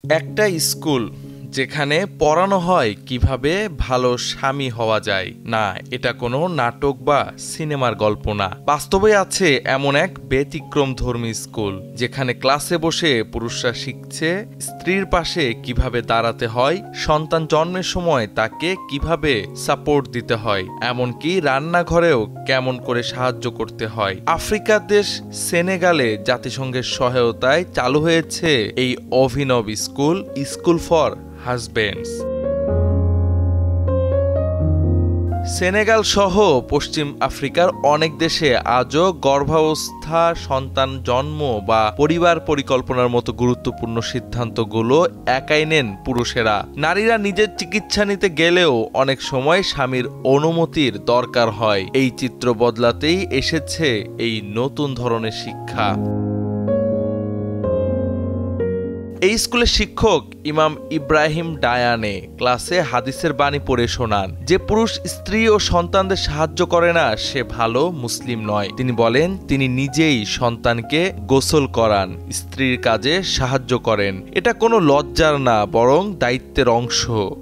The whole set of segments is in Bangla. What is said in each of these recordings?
একটা স্কুল যেখানে পড়ানো হয় কিভাবে ভালো স্বামী হওয়া যায় না, এটা কোনো নাটক বা সিনেমার গল্প না। বাস্তবে আছে এমন এক ব্যতিক্রমধর্মী স্কুল যেখানে ক্লাসে বসে পুরুষরা শিখছে স্ত্রীর পাশে কিভাবে দাঁড়াতে হয়, সন্তান জন্মের সময় তাকে কিভাবে সাপোর্ট দিতে হয়, এমনকি রান্নাঘরেও কেমন করে সাহায্য করতে হয়। আফ্রিকার দেশ সেনেগালে জাতিসংঘের সহায়তায় চালু হয়েছে এই অভিনব স্কুল ফর হাজবেন্ডস। সেনেগাল সহ পশ্চিম আফ্রিকার অনেক দেশে আজও গর্ভাবস্থা, সন্তান জন্ম বা পরিবার পরিকল্পনার মতো গুরুত্বপূর্ণ সিদ্ধান্তগুলো একাই নেন পুরুষেরা। নারীরা নিজের চিকিৎসা নিতে গেলেও অনেক সময় স্বামীর অনুমতির দরকার হয়। এই চিত্র বদলাতেই এসেছে এই নতুন ধরনের শিক্ষা। এই স্কুলের শিক্ষক ইমাম ইব্রাহিম ডায়ানে ক্লাসে হাদিসের বাণী পড়ে শোনান, যে পুরুষ স্ত্রী ও সন্তানদের সাহায্য করে না সে ভালো মুসলিম নয়। তিনি বলেন তিনি নিজেই সন্তানকে গোসল করান, স্ত্রীর কাজে সাহায্য করেন। এটা কোনো লজ্জার না, বরং দায়িত্বের অংশ।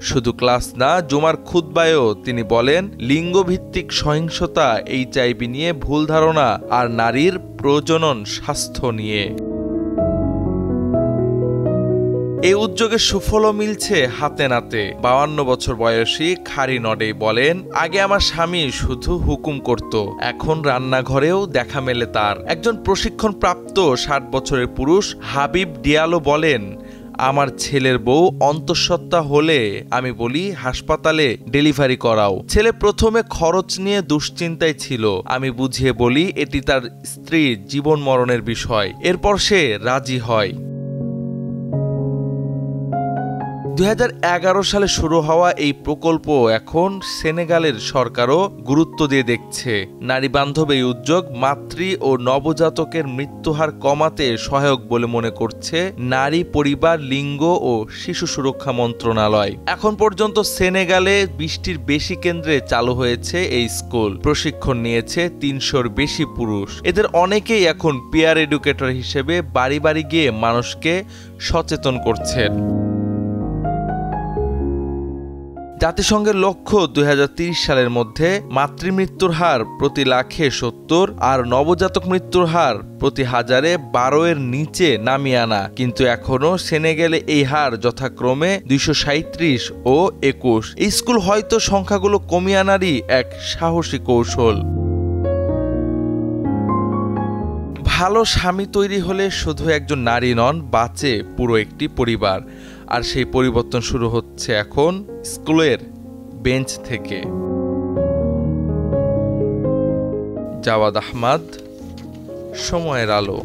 শুধু ক্লাস না, জুমার খুতবায়ও তিনি বলেন লিঙ্গভিত্তিক সহিংসতা, HIV নিয়ে ভুল ধারণা আর নারীর প্রজনন স্বাস্থ্য নিয়ে। এই উদ্যোগের সুফলও মিলছে হাতে নাতে। 52 বছর বয়সী খারি নডে বলেন, আগে আমার স্বামী শুধু হুকুম করত, এখন রান্নাঘরেও দেখা মেলে তার। একজন প্রশিক্ষণপ্রাপ্ত 60 বছরের পুরুষ হাবিব ডিয়ালো বলেন, আমার ছেলের বউ অন্তঃসত্ত্বা হলে আমি বলি হাসপাতালে ডেলিভারি করাও। ছেলে প্রথমে খরচ নিয়ে দুশ্চিন্তায় ছিল, আমি বুঝিয়ে বলি এটি তার স্ত্রীর জীবন মরণের বিষয়, এরপর সে রাজি হয়। 2011 সালে শুরু হওয়া এই প্রকল্প এখন সেনেগালের সরকারও গুরুত্ব দিয়ে দেখছে। নারী বান্ধব এই উদ্যোগ মাতৃ ও নবজাতকের মৃত্যুহার কমাতে সহায়ক বলে মনে করছে নারী, পরিবার, লিঙ্গ ও শিশু সুরক্ষা মন্ত্রণালয়। এখন পর্যন্ত সেনেগালে 20টির বেশি কেন্দ্রে চালু হয়েছে এই স্কুল। প্রশিক্ষণ নিয়েছে 300-র বেশি পুরুষ। এদের অনেকেই এখন পিয়ার এডুকেটর হিসেবে বাড়ি বাড়ি গিয়ে মানুষকে সচেতন করছেন। জাতিসংঘের লক্ষ্য 2030 সালের মধ্যে মাতৃমৃত্যুর হার প্রতি লাখে 70 আর নবজাতক মৃত্যুর হার প্রতি 1000-এ 12-এর নিচে নামিয়ে আনা। কিন্তু এখনো সেনেগালে এই হার যথাক্রমে 237 ও 21। এই স্কুল হয়তো সংখ্যাগুলো কমিয়ে আনারই এক সাহসী কৌশল। ভালো স্বামী তৈরি হলে শুধু একজন নারী নন, বাঁচে পুরো একটি পরিবার। আর সেই পরিবর্তন শুরু হচ্ছে এখন স্কুলের বেঞ্চ থেকে। জাওয়াদ আহমদ, সময়ের আলো।